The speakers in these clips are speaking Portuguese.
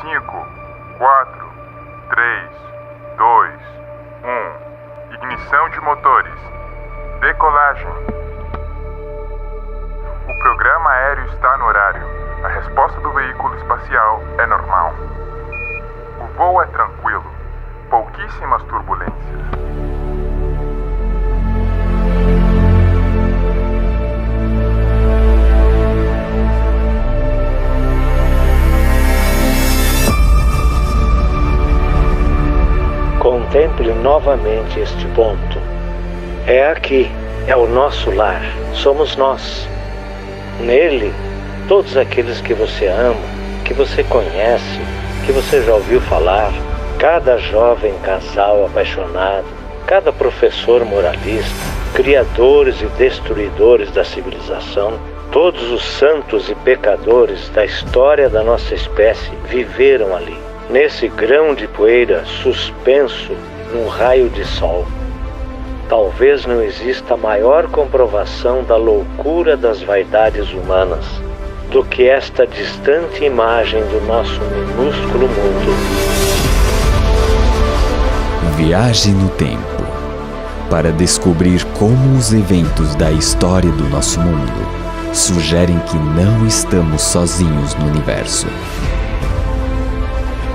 5, 4, 3, 2, 1. Ignição de motores. Decolagem. O programa aéreo está no horário. A resposta do veículo espacial é normal. O voo é tranquilo. Pouquíssimas turbulências. Contemple novamente este ponto. É aqui, é o nosso lar, somos nós. Nele, todos aqueles que você ama, que você conhece, que você já ouviu falar, cada jovem casal apaixonado, cada professor moralista, criadores e destruidores da civilização, todos os santos e pecadores da história da nossa espécie viveram ali, nesse grão de poeira suspenso num raio de sol. Talvez não exista maior comprovação da loucura das vaidades humanas do que esta distante imagem do nosso minúsculo mundo. Viaje no tempo para descobrir como os eventos da história do nosso mundo sugerem que não estamos sozinhos no universo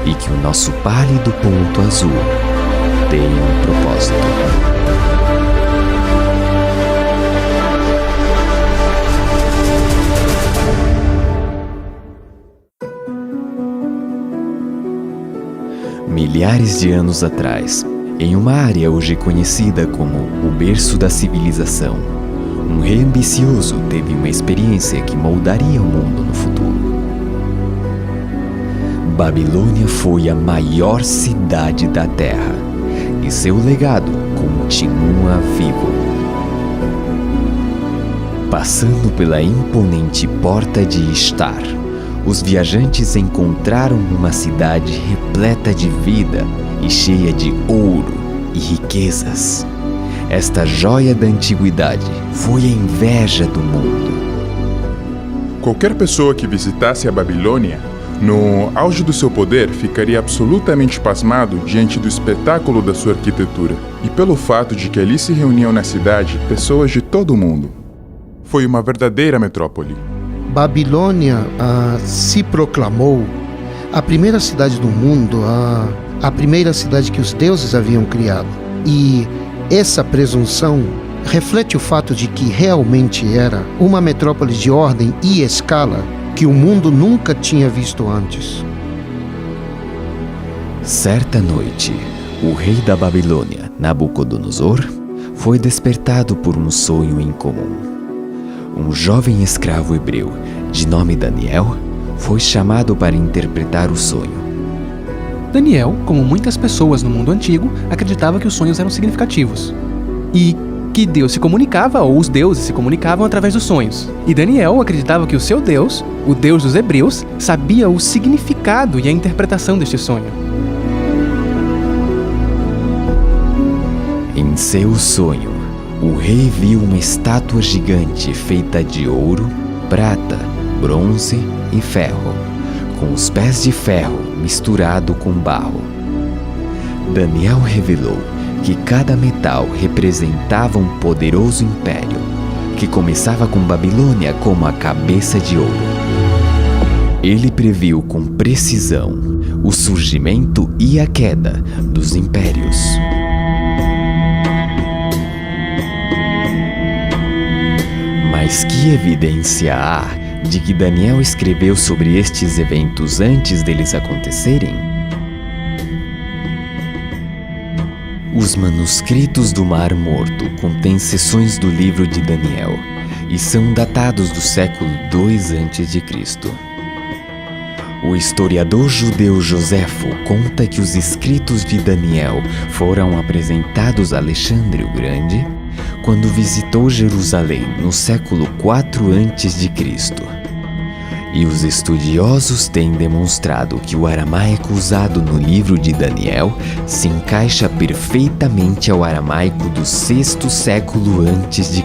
e que o nosso pálido ponto azul tem um propósito. Milhares de anos atrás, em uma área hoje conhecida como o berço da civilização, um rei ambicioso teve uma experiência que moldaria o mundo no futuro. Babilônia foi a maior cidade da Terra e seu legado continua vivo. Passando pela imponente Porta de Ishtar, os viajantes encontraram uma cidade repleta de vida e cheia de ouro e riquezas. Esta joia da antiguidade foi a inveja do mundo. Qualquer pessoa que visitasse a Babilônia, no auge do seu poder, ficaria absolutamente pasmado diante do espetáculo da sua arquitetura e pelo fato de que ali se reuniam na cidade pessoas de todo o mundo. Foi uma verdadeira metrópole. Babilônia se proclamou a primeira cidade do mundo, a primeira cidade que os deuses haviam criado. E essa presunção reflete o fato de que realmente era uma metrópole de ordem e escala que o mundo nunca tinha visto antes. Certa noite, o rei da Babilônia, Nabucodonosor, foi despertado por um sonho incomum. Um jovem escravo hebreu, de nome Daniel, foi chamado para interpretar o sonho. Daniel, como muitas pessoas no mundo antigo, acreditava que os sonhos eram significativos e que Deus se comunicava, ou os deuses se comunicavam através dos sonhos. E Daniel acreditava que o seu Deus, o Deus dos hebreus, sabia o significado e a interpretação deste sonho. Em seu sonho, o rei viu uma estátua gigante feita de ouro, prata, bronze e ferro, com os pés de ferro misturado com barro. Daniel revelou que cada metal representava um poderoso império, que começava com Babilônia como a cabeça de ouro. Ele previu com precisão o surgimento e a queda dos impérios. Mas que evidência há de que Daniel escreveu sobre estes eventos antes deles acontecerem? Os manuscritos do Mar Morto contêm seções do livro de Daniel e são datados do século II a.C. O historiador judeu Joséfo conta que os escritos de Daniel foram apresentados a Alexandre o Grande quando visitou Jerusalém no século IV a.C. E os estudiosos têm demonstrado que o aramaico usado no livro de Daniel se encaixa perfeitamente ao aramaico do VI século a.C.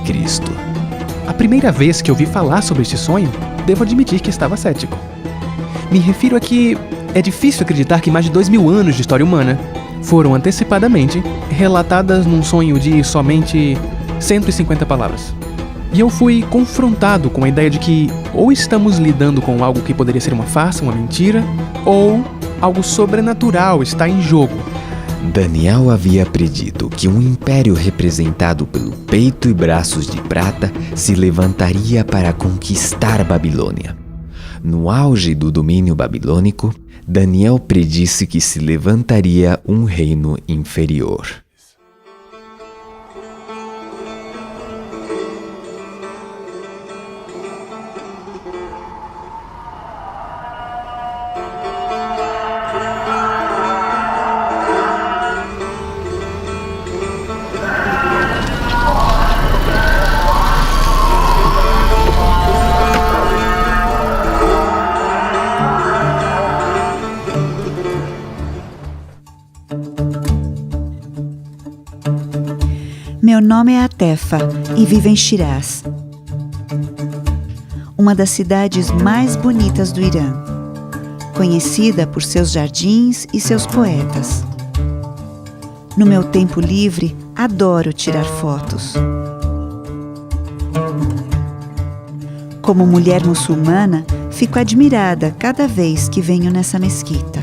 A primeira vez que ouvi falar sobre este sonho, devo admitir que estava cético. Me refiro a que É difícil acreditar que mais de 2000 anos de história humana foram antecipadamente relatadas num sonho de somente 150 palavras. E eu fui confrontado com a ideia de que ou estamos lidando com algo que poderia ser uma farsa, uma mentira, ou algo sobrenatural está em jogo. Daniel havia predito que um império representado pelo peito e braços de prata se levantaria para conquistar Babilônia. No auge do domínio babilônico, Daniel predisse que se levantaria um reino inferior. Meu nome é Atefa e vivo em Shiraz, uma das cidades mais bonitas do Irã, conhecida por seus jardins e seus poetas. No meu tempo livre, adoro tirar fotos. Como mulher muçulmana, fico admirada cada vez que venho nessa mesquita.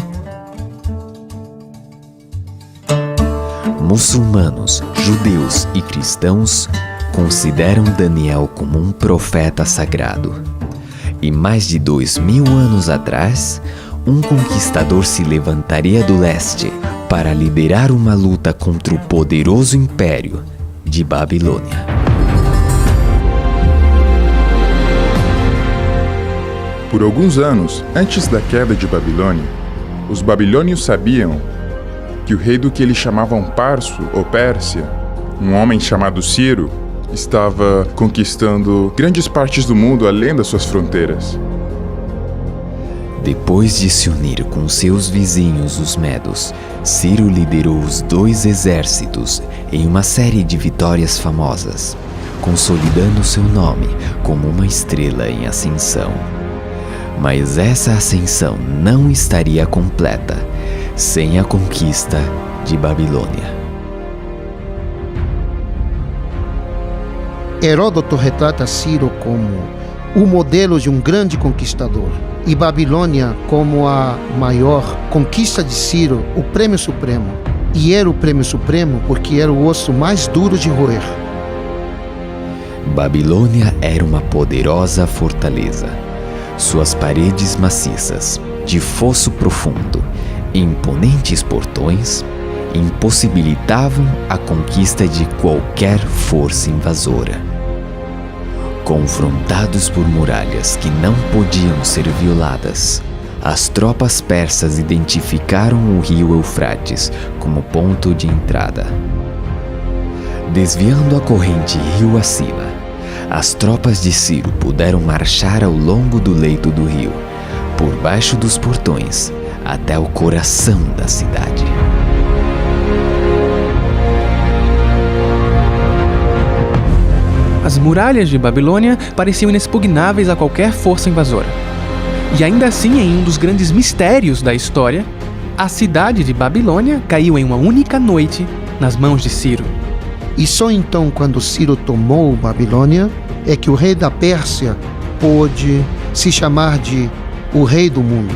Muçulmanos, judeus e cristãos consideram Daniel como um profeta sagrado. E mais de 2000 anos atrás, um conquistador se levantaria do leste para liderar uma luta contra o poderoso império de Babilônia. Por alguns anos antes da queda de Babilônia, os babilônios sabiam que o rei do que eles chamavam Parso ou Pérsia, um homem chamado Ciro, estava conquistando grandes partes do mundo além das suas fronteiras. Depois de se unir com seus vizinhos, os medos, Ciro liderou os 2 exércitos em uma série de vitórias famosas, consolidando seu nome como uma estrela em ascensão. Mas essa ascensão não estaria completa sem a conquista de Babilônia. Heródoto retrata Ciro como o modelo de um grande conquistador e Babilônia como a maior conquista de Ciro, o prêmio supremo. E era o prêmio supremo porque era o osso mais duro de roer. Babilônia era uma poderosa fortaleza. Suas paredes maciças, de fosso profundo e imponentes portões impossibilitavam a conquista de qualquer força invasora. Confrontados por muralhas que não podiam ser violadas, as tropas persas identificaram o rio Eufrates como ponto de entrada. Desviando a corrente rio acima, as tropas de Ciro puderam marchar ao longo do leito do rio, por baixo dos portões, até o coração da cidade. As muralhas de Babilônia pareciam inexpugnáveis a qualquer força invasora. E ainda assim, em um dos grandes mistérios da história, a cidade de Babilônia caiu em uma única noite nas mãos de Ciro. E só então, quando Ciro tomou Babilônia, é que o rei da Pérsia pôde se chamar de o rei do mundo.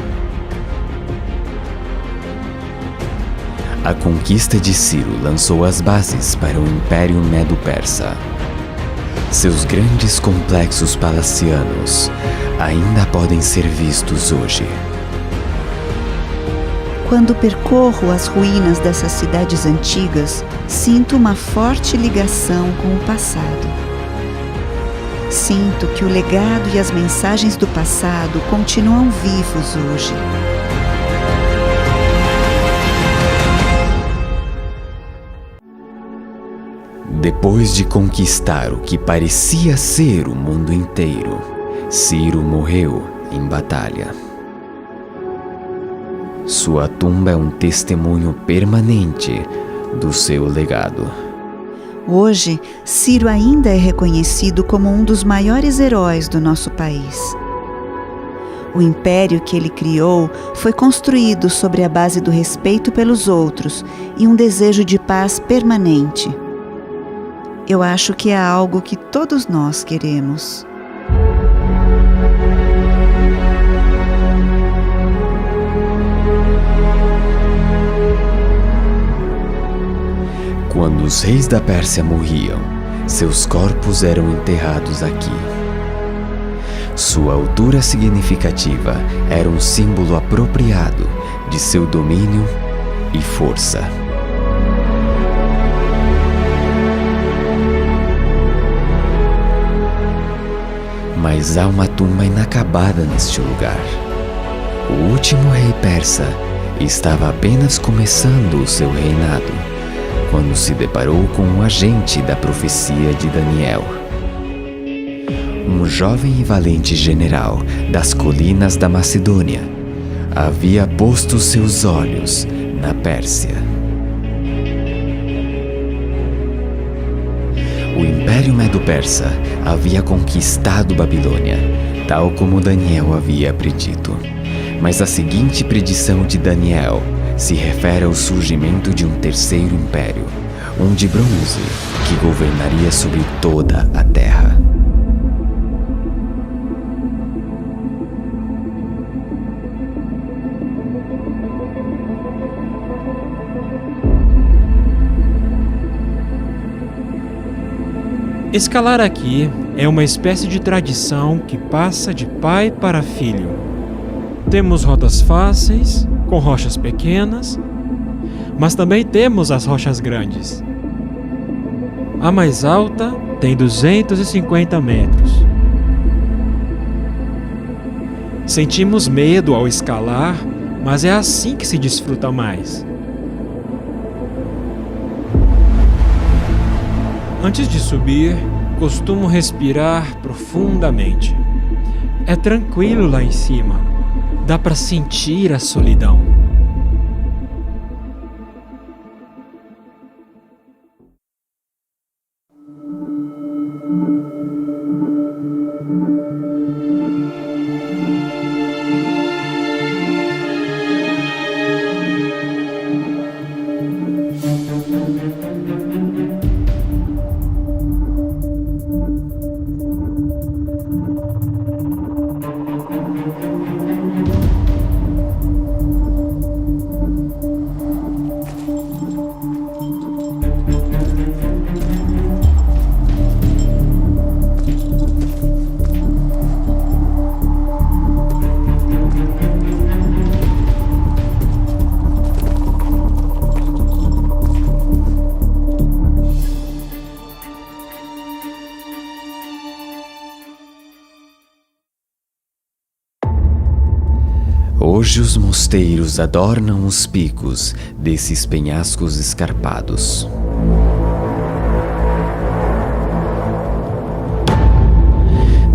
A conquista de Ciro lançou as bases para o Império Medo-Persa. Seus grandes complexos palacianos ainda podem ser vistos hoje. Quando percorro as ruínas dessas cidades antigas, sinto uma forte ligação com o passado. Sinto que o legado e as mensagens do passado continuam vivos hoje. Depois de conquistar o que parecia ser o mundo inteiro, Ciro morreu em batalha. Sua tumba é um testemunho permanente do seu legado. Hoje, Ciro ainda é reconhecido como um dos maiores heróis do nosso país. O império que ele criou foi construído sobre a base do respeito pelos outros e um desejo de paz permanente. Eu acho que é algo que todos nós queremos. Quando os reis da Pérsia morriam, seus corpos eram enterrados aqui. Sua altura significativa era um símbolo apropriado de seu domínio e força. Mas há uma tumba inacabada neste lugar. O último rei persa estava apenas começando o seu reinado, quando se deparou com um agente da profecia de Daniel. Um jovem e valente general das colinas da Macedônia havia posto seus olhos na Pérsia. O Império Medo-Persa havia conquistado Babilônia, tal como Daniel havia predito. Mas a seguinte predição de Daniel se refere ao surgimento de um terceiro império, um de bronze, que governaria sobre toda a terra. Escalar aqui é uma espécie de tradição que passa de pai para filho. Temos rotas fáceis, com rochas pequenas, mas também temos as rochas grandes. A mais alta tem 250 metros. Sentimos medo ao escalar, mas é assim que se desfruta mais. Antes de subir, costumo respirar profundamente. É tranquilo lá em cima. Dá para sentir a solidão. Hoje os mosteiros adornam os picos desses penhascos escarpados.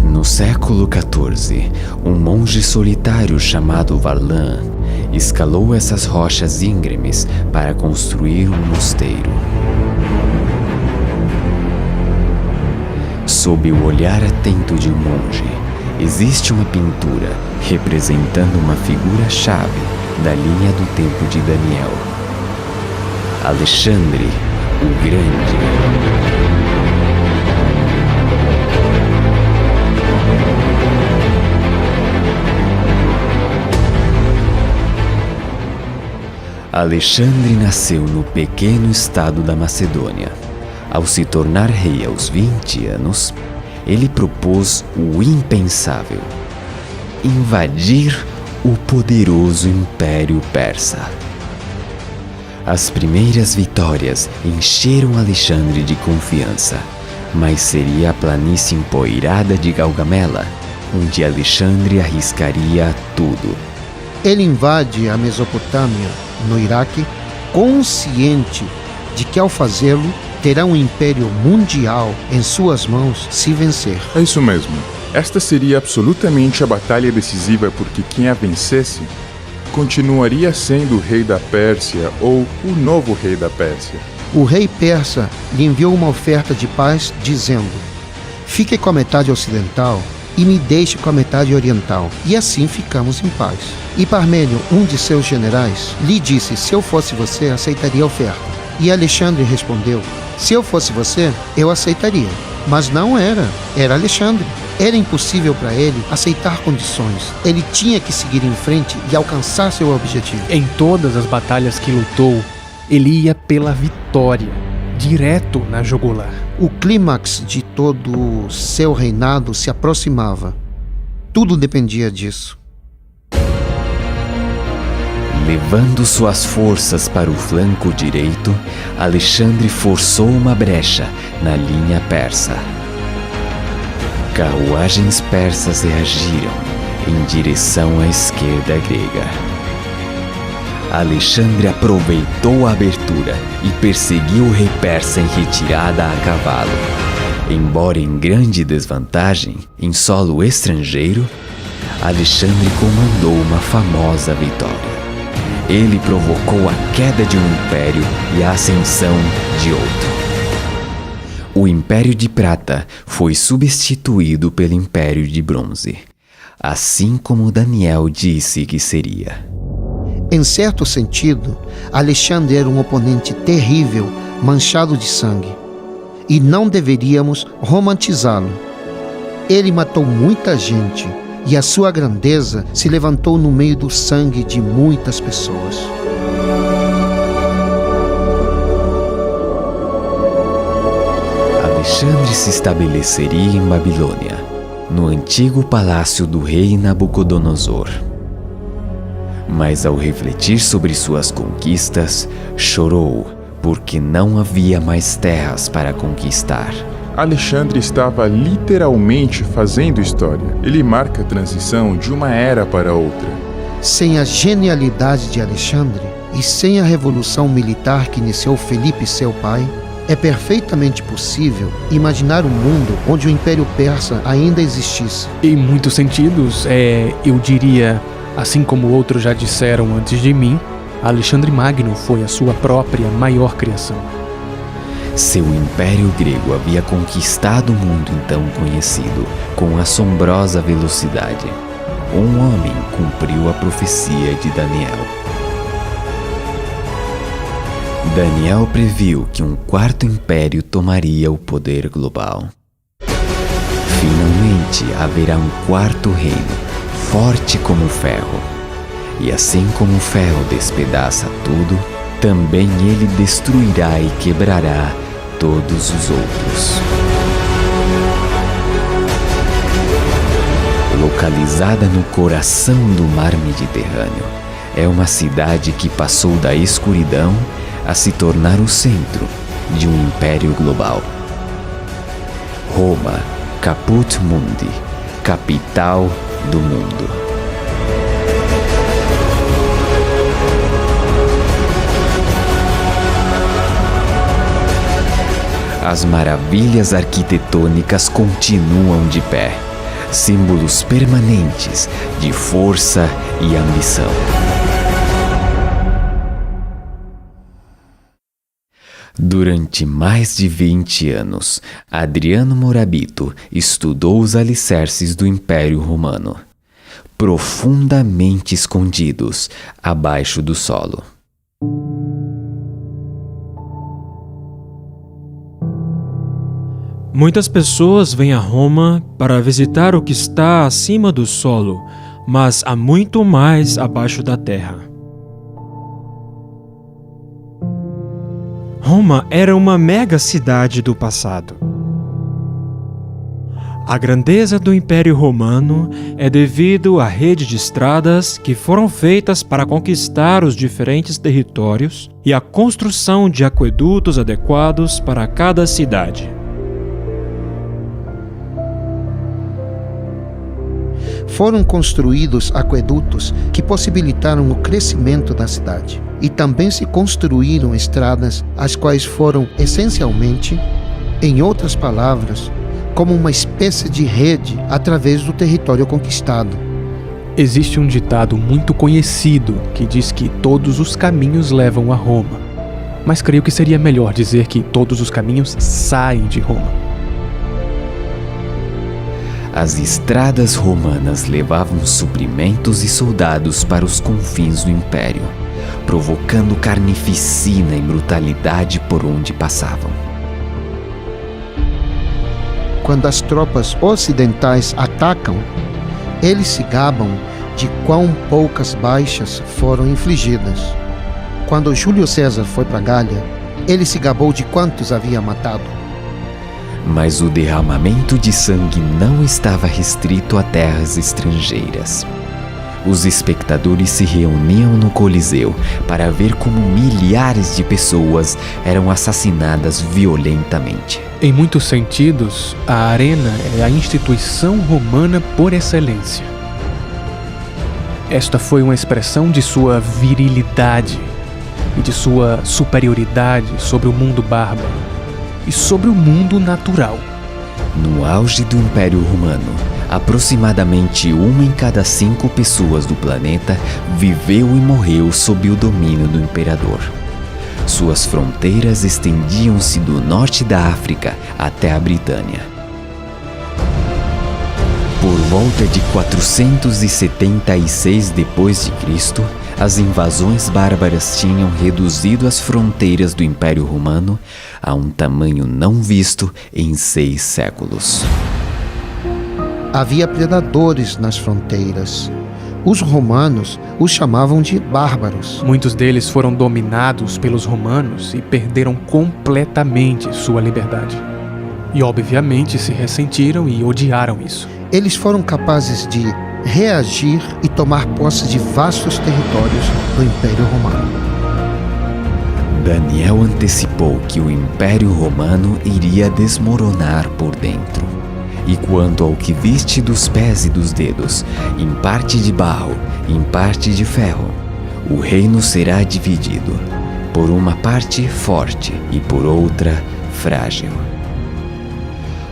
No século XIV, um monge solitário chamado Varlan escalou essas rochas íngremes para construir um mosteiro. Sob o olhar atento de um monge, existe uma pintura representando uma figura-chave da linha do tempo de Daniel: Alexandre o Grande. Alexandre nasceu no pequeno estado da Macedônia. Ao se tornar rei aos 20 anos, ele propôs o impensável: invadir o poderoso Império Persa. As primeiras vitórias encheram Alexandre de confiança, mas seria a planície empoeirada de Gaugamela onde Alexandre arriscaria tudo. Ele invade a Mesopotâmia, no Iraque, consciente de que ao fazê-lo terá um império mundial em suas mãos se vencer. É isso mesmo. Esta seria absolutamente a batalha decisiva, porque quem a vencesse continuaria sendo o rei da Pérsia ou o novo rei da Pérsia. O rei persa lhe enviou uma oferta de paz, dizendo: fique com a metade ocidental e me deixe com a metade oriental, e assim ficamos em paz. E Parmênio, um de seus generais, lhe disse: se eu fosse você, aceitaria a oferta. E Alexandre respondeu: se eu fosse você, eu aceitaria. Mas não era Alexandre. Era impossível para ele aceitar condições. Ele tinha que seguir em frente e alcançar seu objetivo. Em todas as batalhas que lutou, ele ia pela vitória, direto na jugular. O clímax de todo o seu reinado se aproximava. Tudo dependia disso. Levando suas forças para o flanco direito, Alexandre forçou uma brecha na linha persa. Carruagens persas reagiram em direção à esquerda grega. Alexandre aproveitou a abertura e perseguiu o rei persa em retirada a cavalo. Embora em grande desvantagem, em solo estrangeiro, Alexandre comandou uma famosa vitória. Ele provocou a queda de um império e a ascensão de outro. O Império de Prata foi substituído pelo Império de Bronze, assim como Daniel disse que seria. Em certo sentido, Alexandre era um oponente terrível, manchado de sangue. E não deveríamos romantizá-lo. Ele matou muita gente e a sua grandeza se levantou no meio do sangue de muitas pessoas. Alexandre se estabeleceria em Babilônia, no antigo palácio do rei Nabucodonosor. Mas ao refletir sobre suas conquistas, chorou, porque não havia mais terras para conquistar. Alexandre estava literalmente fazendo história. Ele marca a transição de uma era para outra. Sem a genialidade de Alexandre e sem a revolução militar que iniciou Felipe, seu pai, é perfeitamente possível imaginar um mundo onde o Império Persa ainda existisse. Em muitos sentidos, eu diria, assim como outros já disseram antes de mim, Alexandre Magno foi a sua própria maior criação. Seu império grego havia conquistado o mundo então conhecido com assombrosa velocidade. Um homem cumpriu a profecia de Daniel. Daniel previu que um quarto império tomaria o poder global. Finalmente haverá um quarto reino, forte como o ferro. E assim como o ferro despedaça tudo, também ele destruirá e quebrará todos os outros. Localizada no coração do mar Mediterrâneo, é uma cidade que passou da escuridão a se tornar o centro de um império global. Roma, Caput Mundi, capital do mundo. As maravilhas arquitetônicas continuam de pé, símbolos permanentes de força e ambição. Durante mais de 20 anos, Adriano Morabito estudou os alicerces do Império Romano, profundamente escondidos abaixo do solo. Muitas pessoas vêm a Roma para visitar o que está acima do solo, mas há muito mais abaixo da terra. Roma era uma mega cidade do passado. A grandeza do Império Romano é devido à rede de estradas que foram feitas para conquistar os diferentes territórios e à construção de aquedutos adequados para cada cidade. Foram construídos aquedutos que possibilitaram o crescimento da cidade. E também se construíram estradas, as quais foram essencialmente, em outras palavras, como uma espécie de rede através do território conquistado. Existe um ditado muito conhecido que diz que todos os caminhos levam a Roma. Mas creio que seria melhor dizer que todos os caminhos saem de Roma. As estradas romanas levavam suprimentos e soldados para os confins do império, provocando carnificina e brutalidade por onde passavam. Quando as tropas ocidentais atacam, eles se gabam de quão poucas baixas foram infligidas. Quando Júlio César foi para Gália, ele se gabou de quantos havia matado. Mas o derramamento de sangue não estava restrito a terras estrangeiras. Os espectadores se reuniam no Coliseu para ver como milhares de pessoas eram assassinadas violentamente. Em muitos sentidos, a arena é a instituição romana por excelência. Esta foi uma expressão de sua virilidade e de sua superioridade sobre o mundo bárbaro e sobre o mundo natural. No auge do Império Romano, aproximadamente 1 em cada 5 pessoas do planeta viveu e morreu sob o domínio do imperador. Suas fronteiras estendiam-se do norte da África até a Britânia. Por volta de 476 d.C., as invasões bárbaras tinham reduzido as fronteiras do Império Romano a um tamanho não visto em 6 séculos. Havia predadores nas fronteiras. Os romanos os chamavam de bárbaros. Muitos deles foram dominados pelos romanos e perderam completamente sua liberdade. E obviamente se ressentiram e odiaram isso. Eles foram capazes de reagir e tomar posse de vastos territórios do Império Romano. Daniel antecipou que o Império Romano iria desmoronar por dentro. E quanto ao que viste dos pés e dos dedos, em parte de barro, em parte de ferro, o reino será dividido, por uma parte forte e por outra frágil.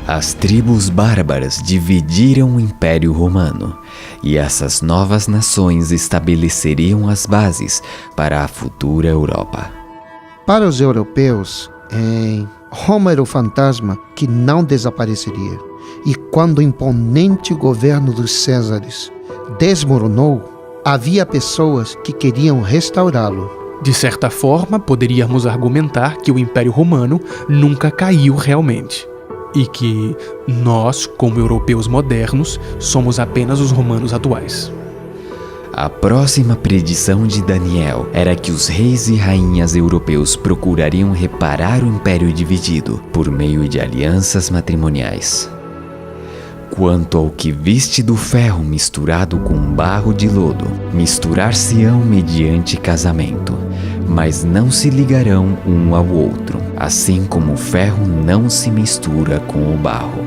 As tribos bárbaras dividiram o Império Romano, e essas novas nações estabeleceriam as bases para a futura Europa. Para os europeus, Roma era o fantasma que não desapareceria. E quando o imponente governo dos Césares desmoronou, havia pessoas que queriam restaurá-lo. De certa forma, poderíamos argumentar que o Império Romano nunca caiu realmente. E que nós, como europeus modernos, somos apenas os romanos atuais. A próxima predição de Daniel era que os reis e rainhas europeus procurariam reparar o império dividido por meio de alianças matrimoniais. Quanto ao que viste do ferro misturado com barro de lodo, misturar-se-ão mediante casamento, mas não se ligarão um ao outro, assim como o ferro não se mistura com o barro.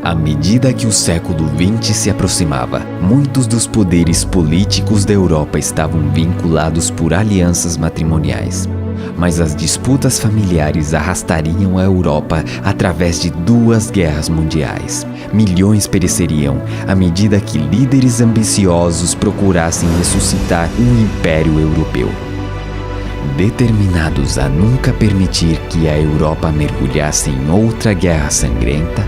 À medida que o século XX se aproximava, muitos dos poderes políticos da Europa estavam vinculados por alianças matrimoniais. Mas as disputas familiares arrastariam a Europa através de 2 guerras mundiais. Milhões pereceriam à medida que líderes ambiciosos procurassem ressuscitar um império europeu. Determinados a nunca permitir que a Europa mergulhasse em outra guerra sangrenta,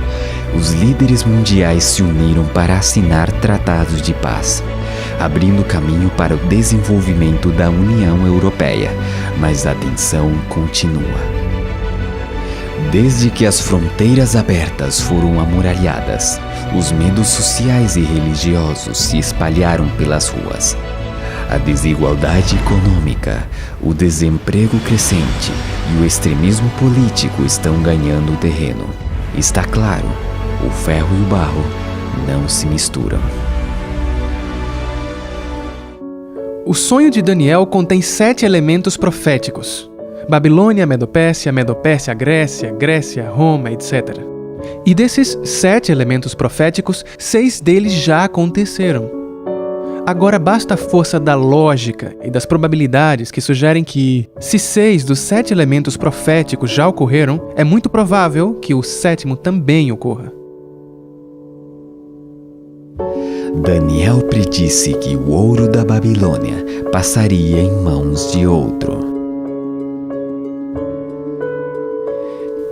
os líderes mundiais se uniram para assinar tratados de paz, abrindo caminho para o desenvolvimento da União Europeia, mas a tensão continua. Desde que as fronteiras abertas foram amuralhadas, os medos sociais e religiosos se espalharam pelas ruas. A desigualdade econômica, o desemprego crescente e o extremismo político estão ganhando terreno. Está claro, o ferro e o barro não se misturam. O sonho de Daniel contém 7 elementos proféticos: Babilônia, Medopérsia, Medopérsia, Grécia, Grécia, Roma, etc. E desses 7 elementos proféticos, 6 deles já aconteceram. Agora basta a força da lógica e das probabilidades que sugerem que, se 6 dos 7 elementos proféticos já ocorreram, é muito provável que o 7º também ocorra. Daniel predisse que o ouro da Babilônia passaria em mãos de outro.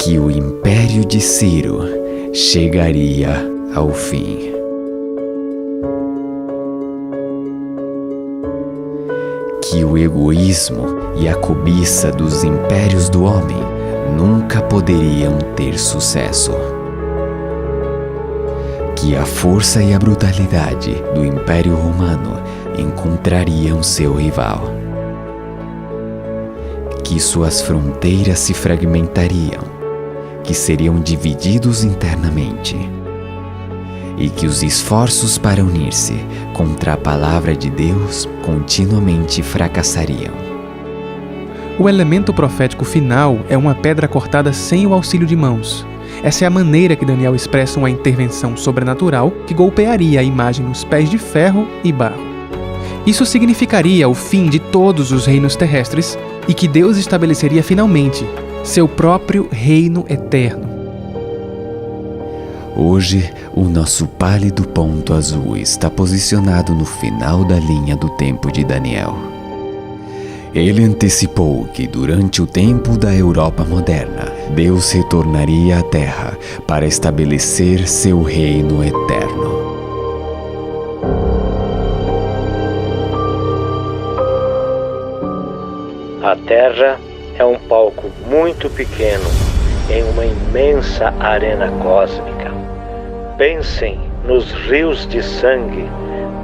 Que o império de Ciro chegaria ao fim. Que o egoísmo e a cobiça dos impérios do homem nunca poderiam ter sucesso. Que a força e a brutalidade do Império Romano encontrariam seu rival. Que suas fronteiras se fragmentariam, que seriam divididos internamente, e que os esforços para unir-se contra a palavra de Deus continuamente fracassariam. O elemento profético final é uma pedra cortada sem o auxílio de mãos. Essa é a maneira que Daniel expressa uma intervenção sobrenatural que golpearia a imagem nos pés de ferro e barro. Isso significaria o fim de todos os reinos terrestres e que Deus estabeleceria finalmente seu próprio reino eterno. Hoje, o nosso pálido ponto azul está posicionado no final da linha do tempo de Daniel. Ele antecipou que durante o tempo da Europa moderna, Deus retornaria à Terra para estabelecer seu reino eterno. A Terra é um palco muito pequeno em uma imensa arena cósmica. Pensem nos rios de sangue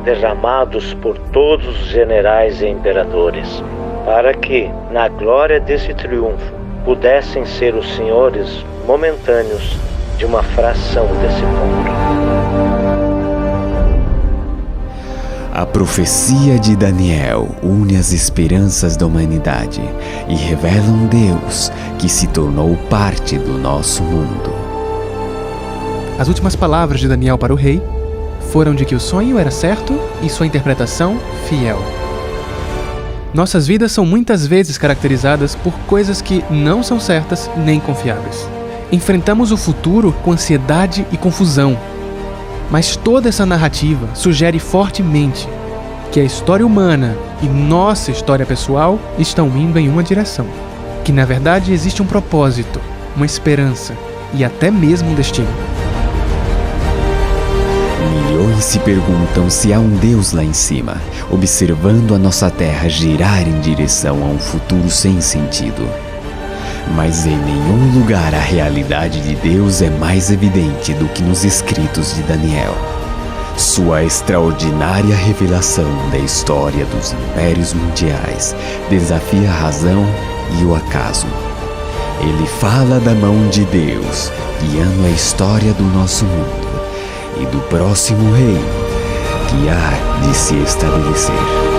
derramados por todos os generais e imperadores, para que, na glória desse triunfo, pudessem ser os senhores momentâneos de uma fração desse mundo. A profecia de Daniel une as esperanças da humanidade e revela um Deus que se tornou parte do nosso mundo. As últimas palavras de Daniel para o rei foram de que o sonho era certo e sua interpretação fiel. Nossas vidas são muitas vezes caracterizadas por coisas que não são certas nem confiáveis. Enfrentamos o futuro com ansiedade e confusão. Mas toda essa narrativa sugere fortemente que a história humana e nossa história pessoal estão indo em uma direção. Que na verdade existe um propósito, uma esperança e até mesmo um destino. Milhões se perguntam se há um Deus lá em cima, observando a nossa terra girar em direção a um futuro sem sentido. Mas em nenhum lugar a realidade de Deus é mais evidente do que nos escritos de Daniel. Sua extraordinária revelação da história dos impérios mundiais desafia a razão e o acaso. Ele fala da mão de Deus, guiando a história do nosso mundo e do próximo reino que há de se estabelecer.